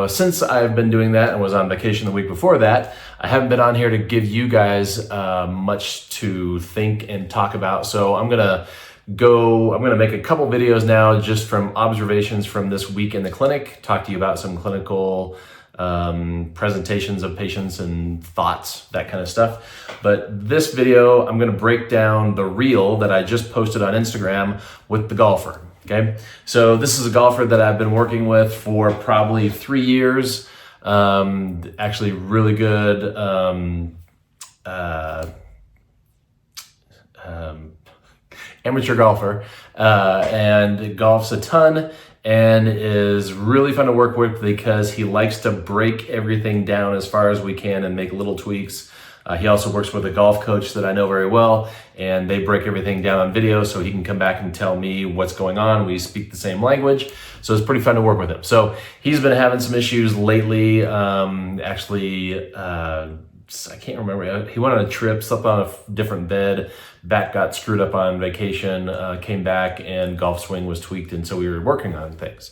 since I've been doing that and was on vacation the week before that, I haven't been on here to give you guys much to think and talk about. So I'm gonna make a couple videos now just from observations from this week in the clinic, talk to you about some clinical presentations of patients and thoughts, that kind of stuff. But this video, I'm gonna break down the reel that I just posted on Instagram with the golfer, okay? So this is a golfer that I've been working with for probably 3 years. Actually really good, amateur golfer, and golfs a ton and is really fun to work with because he likes to break everything down as far as we can and make little tweaks. He also works with a golf coach that I know very well, and they break everything down on video so he can come back and tell me what's going on. We speak the same language, so it's pretty fun to work with him. So he's been having some issues lately. I can't remember. He went on a trip, slept on a different bed, back got screwed up on vacation, came back and golf swing was tweaked, and so we were working on things.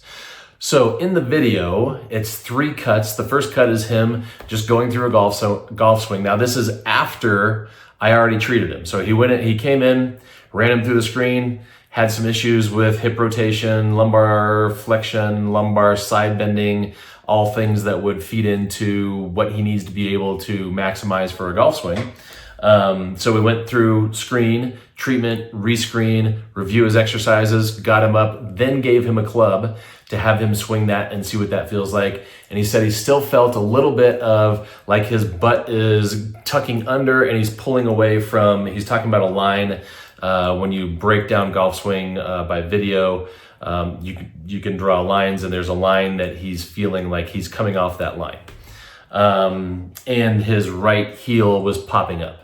So in the video, it's 3 cuts. The first cut is him just going through a golf swing. Now this is after I already treated him. So he came in, ran him through the screen, had some issues with hip rotation, lumbar flexion, lumbar side bending, all things that would feed into what he needs to be able to maximize for a golf swing. So we went through screen, treatment, rescreen, review his exercises, got him up, then gave him a club to have him swing that and see what that feels like. And he said he still felt a little bit of like his butt is tucking under and he's pulling away from, he's talking about a line. When you break down golf swing by video, you can draw lines, and there's a line that he's feeling like he's coming off that line. And his right heel was popping up.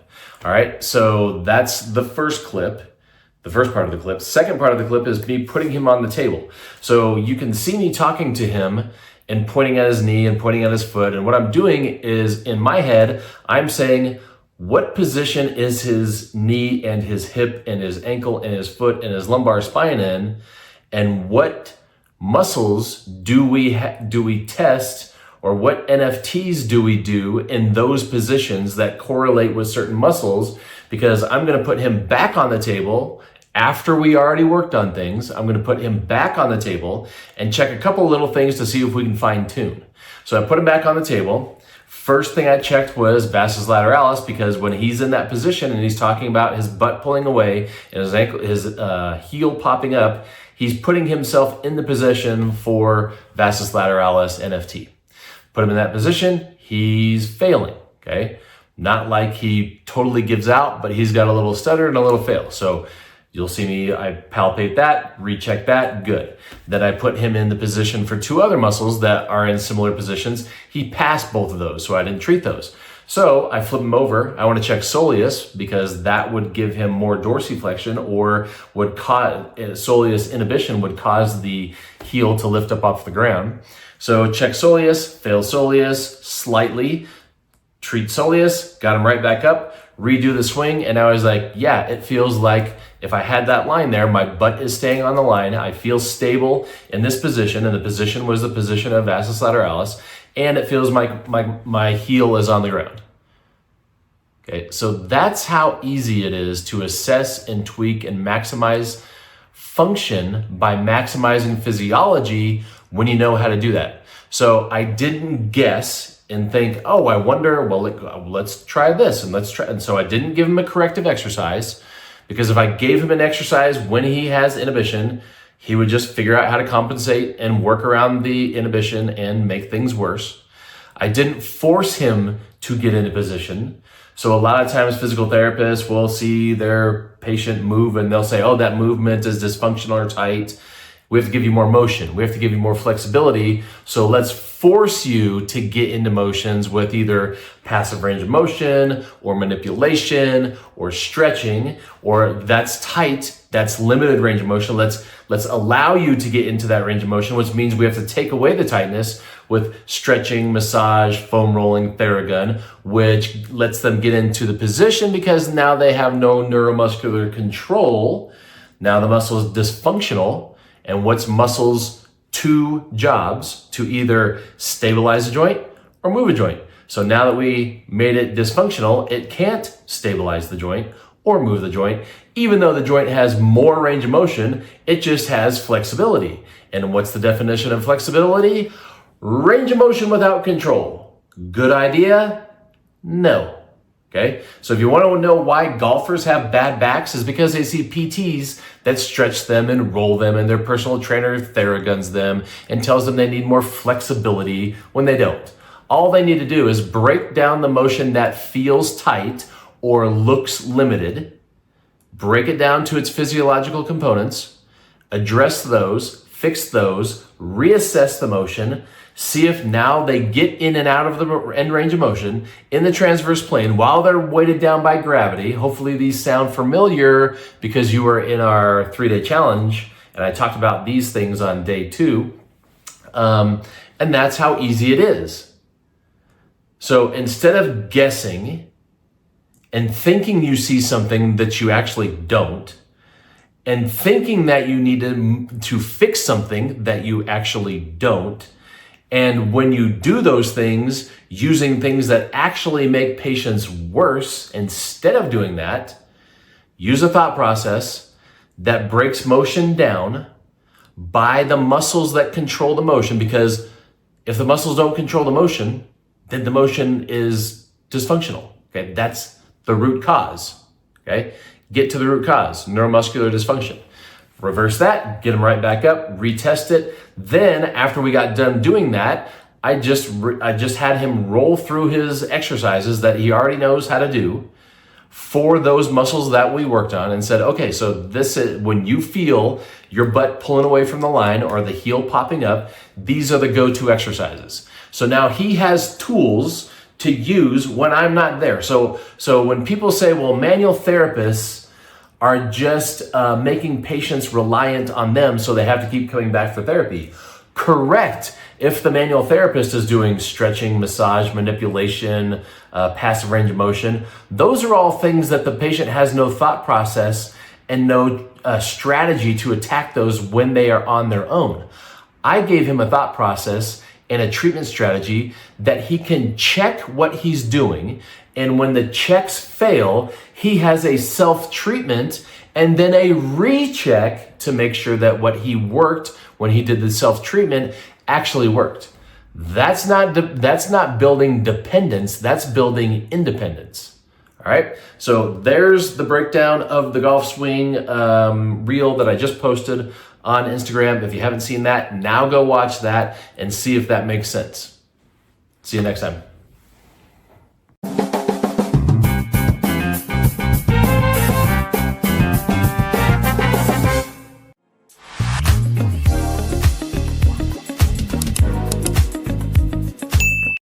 All right, so that's the first clip, the first part of the clip. Second part of the clip is me putting him on the table. So you can see me talking to him and pointing at his knee and pointing at his foot. And what I'm doing is, in my head, I'm saying, what position is his knee and his hip and his ankle and his foot and his lumbar spine in? And what muscles do we test, or what NFTs do we do in those positions that correlate with certain muscles? Because I'm gonna put him back on the table after we already worked on things. I'm gonna put him back on the table and check a couple little things to see if we can fine tune. So I put him back on the table. First thing I checked was vastus lateralis, because when he's in that position and he's talking about his butt pulling away and his heel popping up, he's putting himself in the position for vastus lateralis NFT. Put him in that position, he's failing, okay? Not like he totally gives out, but he's got a little stutter and a little fail. So you'll see me, I palpate that, recheck that, good. Then I put him in the position for 2 other muscles that are in similar positions. He passed both of those, so I didn't treat those. So I flip him over. I want to check soleus, because that would give him more dorsiflexion, or would cause soleus inhibition would cause the heel to lift up off the ground. So check soleus, fail soleus slightly, treat soleus, got him right back up, redo the swing, and now he's like, yeah, it feels like if I had that line there, my butt is staying on the line, I feel stable in this position, and the position was the position of vastus lateralis, and it feels my heel is on the ground. Okay, so that's how easy it is to assess and tweak and maximize function by maximizing physiology when you know how to do that. So I didn't guess and think, oh, I wonder, well, let's try this and so I didn't give him a corrective exercise, because if I gave him an exercise when he has inhibition, he would just figure out how to compensate and work around the inhibition and make things worse. I didn't force him to get into position. So a lot of times physical therapists will see their patient move and they'll say, oh, that movement is dysfunctional or tight. We have to give you more motion. We have to give you more flexibility. So let's force you to get into motions with either passive range of motion or manipulation or stretching, or that's tight, that's limited range of motion. Let's allow you to get into that range of motion, which means we have to take away the tightness with stretching, massage, foam rolling, Theragun, which lets them get into the position because now they have no neuromuscular control. Now the muscle is dysfunctional. And what's muscles two jobs to either stabilize a joint or move a joint. So now that we made it dysfunctional, it can't stabilize the joint or move the joint. Even though the joint has more range of motion, it just has flexibility. And what's the definition of flexibility? Range of motion without control. Good idea? No. Okay, so if you want to know why golfers have bad backs, is because they see PTs that stretch them and roll them, and their personal trainer theraguns them and tells them they need more flexibility when they don't. All they need to do is break down the motion that feels tight or looks limited, break it down to its physiological components, address those, fix those, reassess the motion, see if now they get in and out of the end range of motion in the transverse plane while they're weighted down by gravity. Hopefully these sound familiar because you were in our 3-day challenge and I talked about these things on day 2. And that's how easy it is. So instead of guessing and thinking you see something that you actually don't, and thinking that you need to fix something that you actually don't, and when you do those things, using things that actually make patients worse, instead of doing that, use a thought process that breaks motion down by the muscles that control the motion, because if the muscles don't control the motion, then the motion is dysfunctional. Okay, that's the root cause. Okay, get to the root cause, neuromuscular dysfunction. Reverse that, get them right back up, retest it. Then after we got done doing that, I just had him roll through his exercises that he already knows how to do for those muscles that we worked on, and said, okay, so this is when you feel your butt pulling away from the line or the heel popping up, these are the go-to exercises. So now he has tools to use when I'm not there. So when people say, well, manual therapists are just making patients reliant on them, so they have to keep coming back for therapy. Correct. If the manual therapist is doing stretching, massage, manipulation, passive range of motion, those are all things that the patient has no thought process and no strategy to attack those when they are on their own. I gave him a thought process and a treatment strategy that he can check what he's doing, and when the checks fail, he has a self-treatment and then a recheck to make sure that what he worked when he did the self-treatment actually worked. That's not building dependence, that's building independence. All right, so there's the breakdown of the golf swing reel that I just posted on Instagram. If you haven't seen that, now go watch that and see if that makes sense. See you next time.